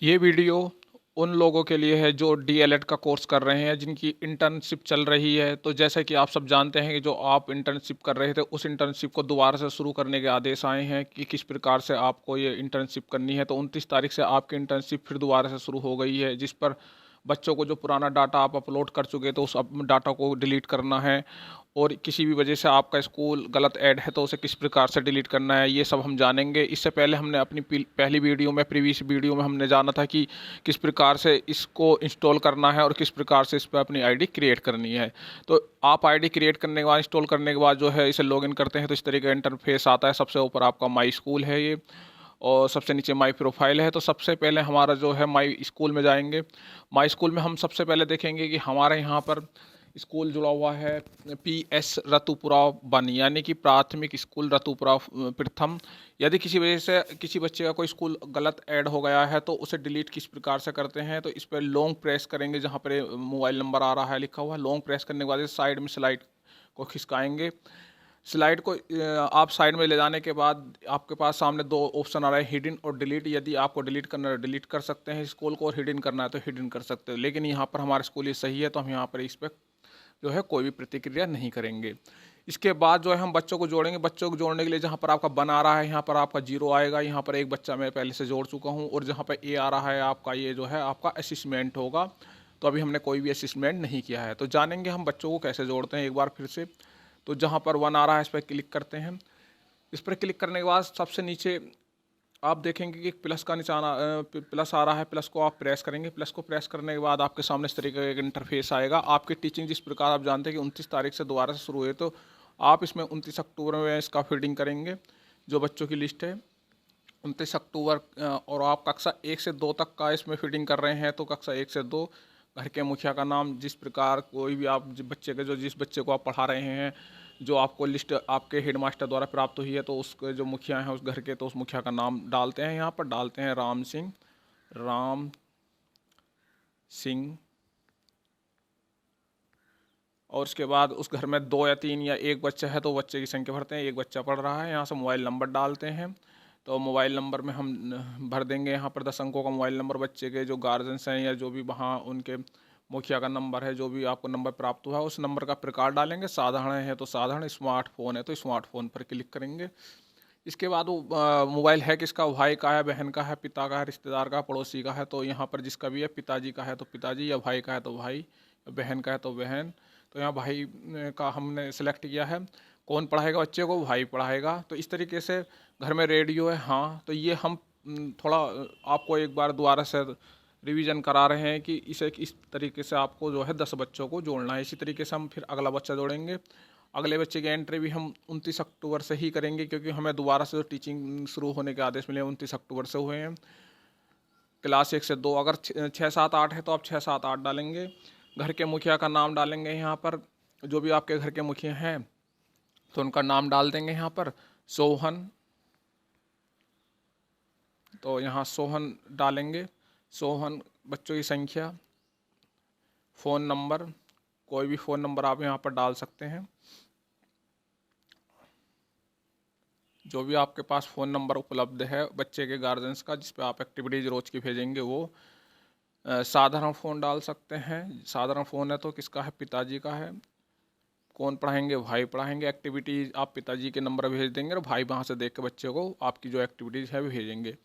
ये वीडियो उन लोगों के लिए है जो डीएलएड का कोर्स कर रहे हैं, जिनकी इंटर्नशिप चल रही है। तो जैसे कि आप सब जानते हैं कि जो आप इंटर्नशिप कर रहे थे, उस इंटर्नशिप को दोबारा से शुरू करने के आदेश आए हैं कि किस प्रकार से आपको ये इंटर्नशिप करनी है। तो 29 तारीख से आपकी इंटर्नशिप फिर दोबारा से शुरू हो गई है, जिस पर बच्चों को जो पुराना डाटा आप अपलोड कर चुके थे, उस डाटा को डिलीट करना है। और किसी भी वजह से आपका स्कूल गलत ऐड है तो उसे किस प्रकार से डिलीट करना है, ये सब हम जानेंगे। इससे पहले हमने अपनी पहली वीडियो में, प्रीवियस वीडियो में हमने जाना था कि किस प्रकार से इसको इंस्टॉल करना है और किस प्रकार से इस पर अपनी आईडी क्रिएट करनी है। तो आप आईडी क्रिएट करने के बाद, इंस्टॉल करने के बाद जो है इसे लॉगिन करते हैं तो इस तरीके का इंटरफेस आता है। सबसे ऊपर आपका माई स्कूल है ये, और सबसे नीचे माई प्रोफाइल है। तो सबसे पहले हमारा जो है माई स्कूल में जाएंगे। माई स्कूल में हम सबसे पहले देखेंगे कि हमारे यहाँ पर स्कूल जुड़ा हुआ है PS रतुपुरा वन, यानी कि प्राथमिक स्कूल रतुपुरा प्रथम। यदि किसी वजह से किसी बच्चे का कोई स्कूल गलत ऐड हो गया है तो उसे डिलीट किस प्रकार से करते हैं, तो इस पर लॉन्ग प्रेस करेंगे। जहाँ पर मोबाइल नंबर आ रहा है लिखा हुआ, लॉन्ग प्रेस करने के बाद साइड में स्लाइड को खिसकाएंगे। स्लाइड को आप साइड में ले जाने के बाद आपके पास सामने दो ऑप्शन आ रहा है, हिडन और डिलीट। यदि आपको डिलीट करना है डिलीट कर सकते हैं स्कूल को, और हिडन करना है तो हिडन कर सकते हैं। लेकिन यहाँ पर हमारा स्कूल ये सही है तो हम यहाँ पर इस पर जो है कोई भी प्रतिक्रिया नहीं करेंगे। इसके बाद जो है हम बच्चों को जोड़ेंगे। बच्चों को जोड़ने के लिए जहाँ पर आपका वन आ रहा है, यहाँ पर आपका 0 आएगा। यहाँ पर एक बच्चा मैं पहले से जोड़ चुका हूँ। और जहाँ पर A आ रहा है आपका, ये जो है आपका असिस्मेंट होगा। तो अभी हमने कोई भी असिस्मेंट नहीं किया है। तो जानेंगे हम बच्चों को कैसे जोड़ते हैं एक बार फिर से। तो जहाँ पर 1 आ रहा है इस पर क्लिक करते हैं। इस पर क्लिक करने के बाद सबसे नीचे आप देखेंगे कि एक प्लस का निशान प्लस आ रहा है। प्लस को आप प्रेस करेंगे। प्लस को प्रेस करने के बाद आपके सामने इस तरीके का एक इंटरफेस आएगा। आपकी टीचिंग जिस प्रकार आप जानते हैं कि 29 तारीख से दोबारा से शुरू हुई, तो आप इसमें 29 अक्टूबर में इसका फीडिंग करेंगे। जो बच्चों की लिस्ट है 29 अक्टूबर, और आप कक्षा 1 से 2 तक का इसमें फीडिंग कर रहे हैं तो कक्षा 1 से 2, घर के मुखिया का नाम, जिस प्रकार कोई भी आप बच्चे के जिस बच्चे को आप पढ़ा रहे हैं, जो आपको लिस्ट आपके हेडमास्टर द्वारा प्राप्त हुई है, तो उसके जो मुखिया हैं उस घर के, तो उस मुखिया का नाम डालते हैं। यहाँ पर डालते हैं राम सिंह। और उसके बाद उस घर में 2 या 3 या 1 बच्चा है तो बच्चे की संख्या भरते हैं। 1 बच्चा पढ़ रहा है। यहाँ से मोबाइल नंबर डालते हैं। तो मोबाइल नंबर में हम भर देंगे यहाँ पर 10 अंकों का मोबाइल नंबर। बच्चे के जो गार्जियंस हैं या जो भी वहाँ उनके मुखिया का नंबर है, जो भी आपको नंबर प्राप्त हुआ है उस नंबर का प्रकार डालेंगे। साधारण है तो साधारण, स्मार्टफोन है तो स्मार्टफोन पर क्लिक करेंगे। इसके बाद वो मोबाइल है किसका, भाई का है, बहन का है, पिता का है, रिश्तेदार का, पड़ोसी का है। तो यहाँ पर जिसका भी है, पिताजी का है तो पिताजी, या भाई का है तो भाई, बहन का है तो बहन। तो यहाँ भाई का हमने सेलेक्ट किया है। कौन पढ़ाएगा बच्चे को, भाई पढ़ाएगा। तो इस तरीके से घर में रेडियो है, हाँ। तो ये हम थोड़ा आपको एक बार दोबारा से रिवीजन करा रहे हैं कि इसे इस तरीके से आपको जो है 10 बच्चों को जोड़ना है। इसी तरीके से हम फिर अगला बच्चा जोड़ेंगे। अगले बच्चे की एंट्री भी हम 29 अक्टूबर से ही करेंगे, क्योंकि हमें दोबारा से जो टीचिंग शुरू होने के आदेश मिले 29 अक्टूबर से हुए हैं। क्लास 1 से 2, अगर 6, 7, 8 है तो आप 6, 7, 8 डालेंगे। घर के मुखिया का नाम डालेंगे यहाँ पर। जो भी आपके घर के मुखिया हैं तो उनका नाम डाल देंगे यहाँ पर। सोहन, तो यहाँ सोहन डालेंगे। सोहन, बच्चों की संख्या, फ़ोन नंबर, कोई भी फ़ोन नंबर आप यहाँ पर डाल सकते हैं। जो भी आपके पास फ़ोन नंबर उपलब्ध है बच्चे के गार्जियंस का, जिस पे आप एक्टिविटीज़ रोज़ की भेजेंगे, वो साधारण फ़ोन डाल सकते हैं। साधारण फ़ोन है तो किसका है, पिताजी का है। कौन पढ़ाएंगे, भाई पढ़ाएंगे। एक्टिविटीज़ आप पिताजी के नंबर भेज देंगे और भाई वहाँ से देख के बच्चे को आपकी जो एक्टिविटीज़ है भेजेंगे।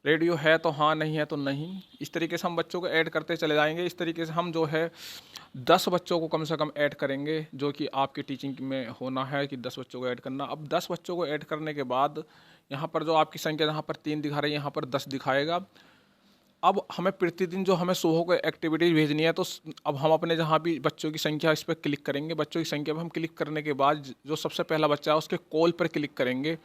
रेडियो है तो हाँ, नहीं है तो नहीं। इस तरीके से हम बच्चों को ऐड करते चले जाएंगे। इस तरीके से हम जो है 10 बच्चों को कम से कम ऐड करेंगे, जो कि आपकी टीचिंग में होना है कि 10 बच्चों को ऐड करना। अब 10 बच्चों को ऐड करने के बाद यहाँ पर जो आपकी संख्या जहाँ पर 3 दिखा रही है, यहाँ पर 10 दिखाएगा। अब हमें प्रतिदिन जो हमें सुबह को एक्टिविटीज़ भेजनी है, तो अब हम अपने जहाँ भी बच्चों की संख्या, इस पर क्लिक करेंगे। बच्चों की संख्या पर हम क्लिक करने के बाद जो सबसे पहला बच्चा है उसके कॉल पर क्लिक करेंगे।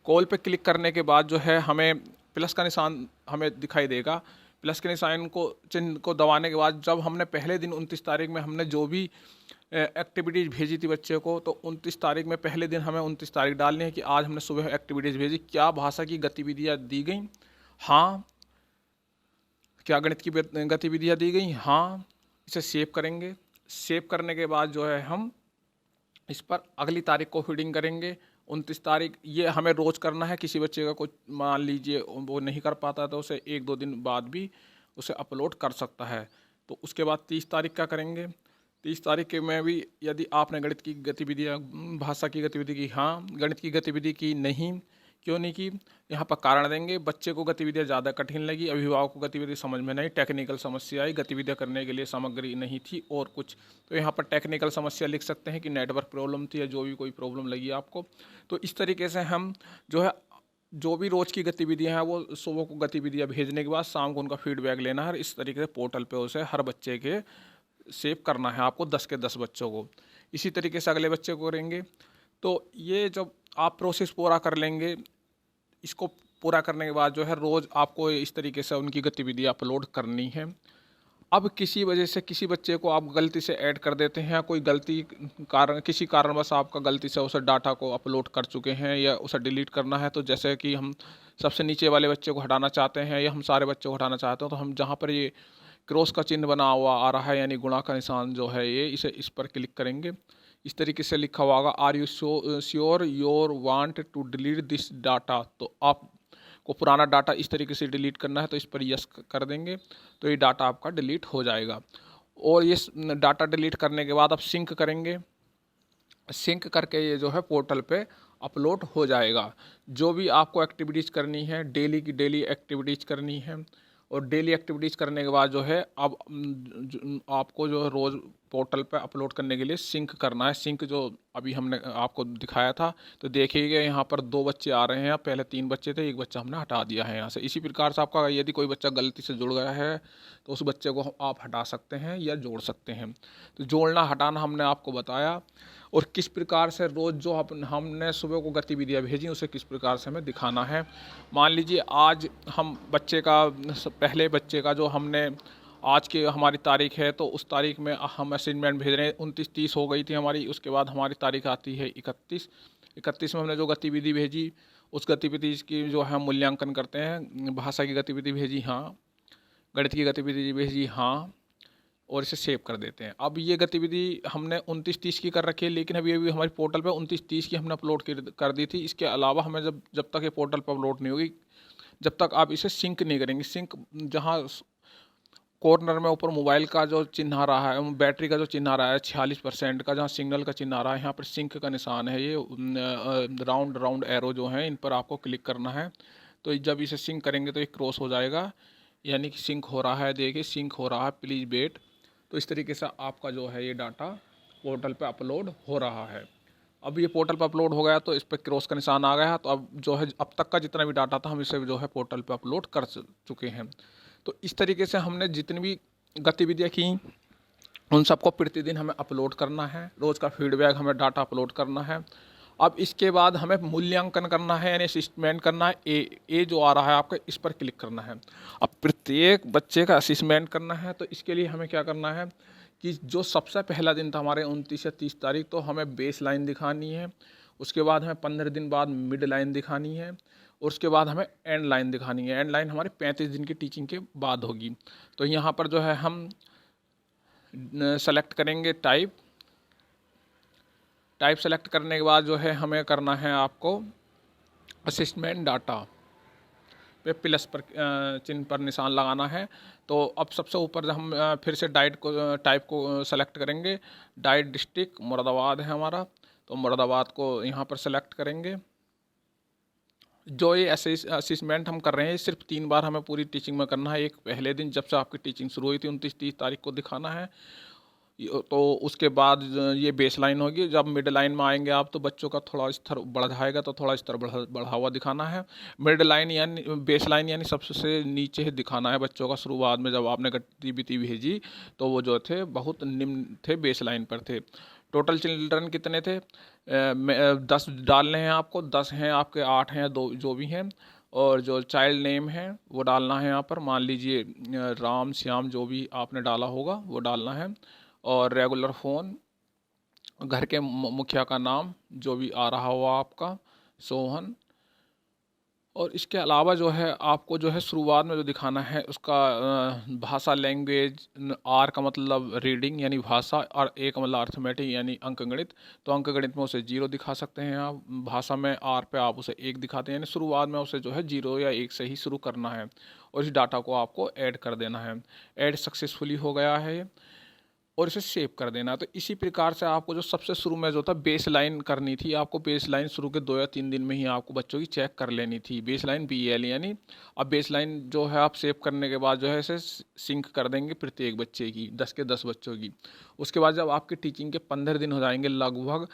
कॉल पे क्लिक करने के बाद जो है हमें प्लस का निशान हमें दिखाई देगा। प्लस के निशान को, चिन्ह को दबाने के बाद जब हमने पहले दिन 29 तारीख में हमने जो भी एक्टिविटीज़ भेजी थी बच्चे को, तो 29 तारीख में पहले दिन हमें 29 तारीख डालनी है कि आज हमने सुबह एक्टिविटीज़ भेजी। क्या भाषा की गतिविधियाँ दी गई, हाँ। क्या गणित की गतिविधियाँ दी गई, हाँ। इसे सेव करेंगे। सेव करने के बाद जो है हम इस पर अगली तारीख को फीडिंग करेंगे। 29 तारीख ये हमें रोज़ करना है। किसी बच्चे का कुछ मान लीजिए वो नहीं कर पाता तो उसे 1-2 दिन बाद भी उसे अपलोड कर सकता है। तो उसके बाद 30 तारीख का करेंगे। 30 तारीख के में भी यदि आपने गणित की गतिविधियाँ, भाषा की गतिविधि की, हाँ, गणित की गतिविधि की नहीं, क्यों नहीं की, यहाँ पर कारण देंगे। बच्चे को गतिविधियाँ ज़्यादा कठिन लगी, अभिभावक को गतिविधि समझ में नहीं, टेक्निकल समस्या आई, गतिविधियाँ करने के लिए सामग्री नहीं थी और कुछ। तो यहाँ पर टेक्निकल समस्या लिख सकते हैं कि नेटवर्क प्रॉब्लम थी या जो भी कोई प्रॉब्लम लगी आपको। तो इस तरीके से हम जो है जो भी रोज़ की गतिविधियाँ हैं वो सुबह को गतिविधियाँ भेजने के बाद शाम को उनका फीडबैक लेना है। इस तरीके से पोर्टल पे उसे हर बच्चे के सेव करना है आपको, 10 के 10 बच्चों को। इसी तरीके से अगले बच्चे को करेंगे। तो ये जब आप प्रोसेस पूरा कर लेंगे, इसको पूरा करने के बाद जो है रोज़ आपको इस तरीके से उनकी गतिविधि अपलोड करनी है। अब किसी वजह से किसी बच्चे को आप गलती से ऐड कर देते हैं, कोई गलती कारण किसी कारणवश आपका गलती से उसे डाटा को अपलोड कर चुके हैं या उसे डिलीट करना है, तो जैसे कि हम सबसे नीचे वाले बच्चे को हटाना चाहते हैं या हम सारे बच्चों को हटाना चाहते हैं, तो हम जहाँ पर ये क्रॉस का चिन्ह बना हुआ आ रहा है यानी गुणा का निशान जो है ये, इस पर क्लिक करेंगे। इस तरीके से लिखा हुआ होगा are you sure your want to delete this data. तो आप को पुराना डाटा इस तरीके से डिलीट करना है, तो इस पर यस कर देंगे तो ये डाटा आपका डिलीट हो जाएगा। और ये डाटा डिलीट करने के बाद आप सिंक करेंगे। सिंक करके ये जो है पोर्टल पे अपलोड हो जाएगा। जो भी आपको एक्टिविटीज़ करनी है, डेली की डेली एक्टिविटीज़ करनी है, और डेली एक्टिविटीज़ करने के बाद जो है अब आपको जो है रोज़ पोर्टल पे अपलोड करने के लिए सिंक करना है। सिंक जो अभी हमने आपको दिखाया था, तो देखिएगा यहाँ पर 2 बच्चे आ रहे हैं, पहले 3 बच्चे थे, 1 बच्चा हमने हटा दिया है यहाँ से। इसी प्रकार से आपका यदि कोई बच्चा गलती से जुड़ गया है तो उस बच्चे को आप हटा सकते हैं या जोड़ सकते हैं। तो जोड़ना हटाना हमने आपको बताया, और किस प्रकार से रोज़ जो हमने सुबह को गतिविधियाँ भेजी उसे किस प्रकार से हमें दिखाना है। मान लीजिए आज हम बच्चे का, पहले बच्चे का जो हमने आज की हमारी तारीख है, तो उस तारीख में हम असाइनमेंट भेज रहे हैं। 29-30 हो गई थी हमारी, उसके बाद हमारी तारीख आती है 31 में हमने जो गतिविधि भेजी उस गतिविधि की जो है मूल्यांकन करते हैं। भाषा की गतिविधि भेजी, हाँ, गणित की गतिविधि भेजी, हाँ, और इसे सेव कर देते हैं। अब ये गतिविधि हमने 29-30 की कर रखी है, लेकिन अभी अभी हमारी पोर्टल पे 29-30 की हमने अपलोड कर दी थी। इसके अलावा हमें जब तक ये पोर्टल पर अपलोड नहीं होगी, जब तक आप इसे सिंक नहीं करेंगे। सिंक जहाँ कॉर्नर में ऊपर मोबाइल का जो चिन्ह आ रहा है, बैटरी का जो चिन्ह आ रहा है 46% का, जहाँ सिग्नल का चिन्ह आ रहा है, यहाँ पर सिंक का निशान है। ये राउंड एरो जो है, इन पर आपको क्लिक करना है। तो जब इसे सिंक करेंगे तो ये क्रॉस हो जाएगा, यानी कि सिंक हो रहा है। देखिए सिंक हो रहा है, प्लीज़ वेट। तो इस तरीके से आपका जो है ये डाटा पोर्टल पे अपलोड हो रहा है। अब ये पोर्टल पे अपलोड हो गया तो इस पर क्रॉस का निशान आ गया। तो अब जो है अब तक का जितना भी डाटा था हम इसे जो है पोर्टल पे अपलोड कर चुके हैं। तो इस तरीके से हमने जितनी भी गतिविधियाँ की उन सबको प्रतिदिन हमें अपलोड करना है। रोज़ का फीडबैक हमें डाटा अपलोड करना है। अब इसके बाद हमें मूल्यांकन करना है, यानी असेसमेंट करना है। ए जो आ रहा है आपका, इस पर क्लिक करना है। अब प्रत्येक बच्चे का असेसमेंट करना है, तो इसके लिए हमें क्या करना है कि जो सबसे पहला दिन था हमारे 29 या 30 तारीख, तो हमें बेस लाइन दिखानी है। उसके बाद हमें 15 दिन बाद मिड लाइन दिखानी है, और उसके बाद हमें एंड लाइन दिखानी है। एंड लाइन हमारी 35 दिन की टीचिंग के बाद होगी। तो यहाँ पर जो है हम सेलेक्ट करेंगे टाइप सेलेक्ट करने के बाद जो है हमें करना है आपको असेसमेंट डाटा पे प्लस पर चिन्ह पर निशान लगाना है। तो अब सबसे ऊपर हम फिर से टाइप को सेलेक्ट करेंगे। डाइट डिस्ट्रिक्ट मुरादाबाद है हमारा, तो मुरादाबाद को यहाँ पर सेलेक्ट करेंगे। जो ये असेसमेंट हम कर रहे हैं सिर्फ 3 बार हमें पूरी टीचिंग में करना है। एक पहले दिन जब से आपकी टीचिंग शुरू हुई थी 29-30 तारीख को दिखाना है, तो उसके बाद ये बेस लाइन होगी। जब मिड लाइन में आएंगे आप, तो बच्चों का थोड़ा स्तर बढ़ जाएगा, तो थोड़ा स्तर बढ़ा हुआ दिखाना है। मिड लाइन यानी बेस लाइन यानी सबसे नीचे ही दिखाना है बच्चों का। शुरुआत में जब आपने गतिविधि भेजी तो वो जो थे बहुत निम्न थे, बेस लाइन पर थे। टोटल चिल्ड्रन कितने थे? 10 डालने हैं आपको। 10 हैं आपके, 8 हैं, 2 जो भी हैं। और जो चाइल्ड नेम है वो डालना है यहाँ पर। मान लीजिए राम श्याम जो भी आपने डाला होगा वो डालना है। और रेगुलर फ़ोन, घर के मुखिया का नाम जो भी आ रहा हो आपका, सोहन, और इसके अलावा जो है आपको जो है शुरुआत में जो दिखाना है उसका भाषा लैंग्वेज, आर का मतलब रीडिंग यानी भाषा, और ए का मतलब अर्थमेटिक यानी अंकगणित। तो अंकगणित में उसे 0 दिखा सकते हैं आप, भाषा में आर पे आप उसे 1 दिखाते हैं, यानी शुरुआत में उसे जो है 0 या 1 से ही शुरू करना है और इस डाटा को आपको ऐड कर देना है। ऐड सक्सेसफुली हो गया है और इसे सेव कर देना। तो इसी प्रकार से आपको जो सबसे शुरू में जो था बेस लाइन करनी थी, आपको बेस लाइन शुरू के 2 या 3 दिन में ही आपको बच्चों की चेक कर लेनी थी, बेस लाइन BL यानी। अब बेस लाइन जो है आप सेव करने के बाद जो है इसे सिंक कर देंगे प्रत्येक बच्चे की, 10 के 10 बच्चों की। उसके बाद जब आपकी टीचिंग के 15 दिन हो जाएंगे लगभग,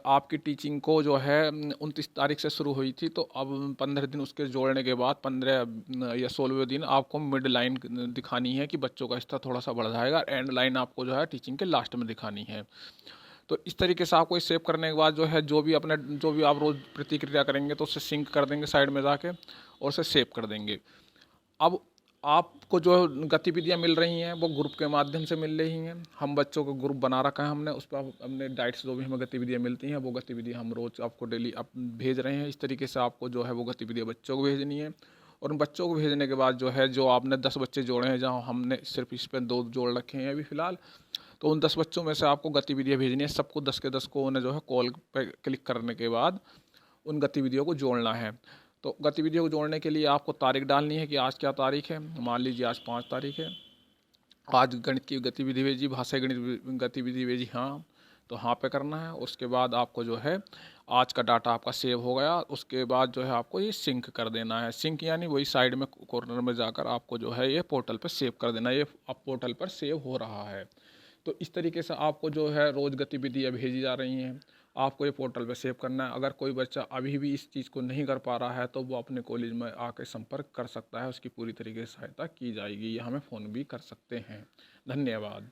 आपकी टीचिंग को जो है 29 तारीख से शुरू हुई थी, तो अब 15 दिन उसके जोड़ने के बाद 15 या 16वें दिन आपको मिड लाइन दिखानी है कि बच्चों का स्तर थोड़ा सा बढ़ जाएगा। एंड लाइन आपको जो है टीचिंग के लास्ट में दिखानी है। तो इस तरीके से आपको सेव करने के बाद जो है जो भी आप रोज़ प्रतिक्रिया करेंगे तो उसे सिंक कर देंगे साइड में जाके और उसे सेव कर देंगे। अब आपको जो गतिविधियाँ मिल रही हैं वो ग्रुप के माध्यम से मिल रही हैं। हम बच्चों को ग्रुप बना रखा है हमने, उस पर हमने डाइट से जो भी हमें गतिविधियाँ मिलती हैं वो गतिविधियाँ हम रोज़ आपको डेली आप भेज रहे हैं। इस तरीके से आपको जो है वो गतिविधियाँ बच्चों को भेजनी है। और उन बच्चों को भेजने के बाद जो है जो आपने 10 बच्चे जोड़े हैं, जहाँ हमने सिर्फ इस पर 2 जोड़ रखे हैं अभी फ़िलहाल, तो उन 10 बच्चों में से आपको गतिविधियाँ भेजनी है। सबको 10 के 10 को उन्हें जो है कॉल पे क्लिक करने के बाद उन गतिविधियों को जोड़ना है। तो गतिविधियों को जोड़ने के लिए आपको तारीख डालनी है कि आज क्या तारीख है। मान लीजिए आज 5 तारीख है। आज गणित की गतिविधि भेजी, भाषा गणित गतिविधि भेजी, हाँ, तो हाँ पे करना है। उसके बाद आपको जो है आज का डाटा आपका सेव हो गया। उसके बाद जो है आपको ये सिंक कर देना है। सिंक यानी वही साइड में कॉर्नर में जाकर आपको जो है ये पोर्टल पर सेव कर देना है। ये अब पोर्टल पर सेव हो रहा है। तो इस तरीके से आपको जो है रोज़ गतिविधियाँ भेजी जा रही हैं, आपको ये पोर्टल पे सेव करना है। अगर कोई बच्चा अभी भी इस चीज़ को नहीं कर पा रहा है तो वो अपने कॉलेज में आके संपर्क कर सकता है, उसकी पूरी तरीके से सहायता की जाएगी, या हमें फ़ोन भी कर सकते हैं। धन्यवाद।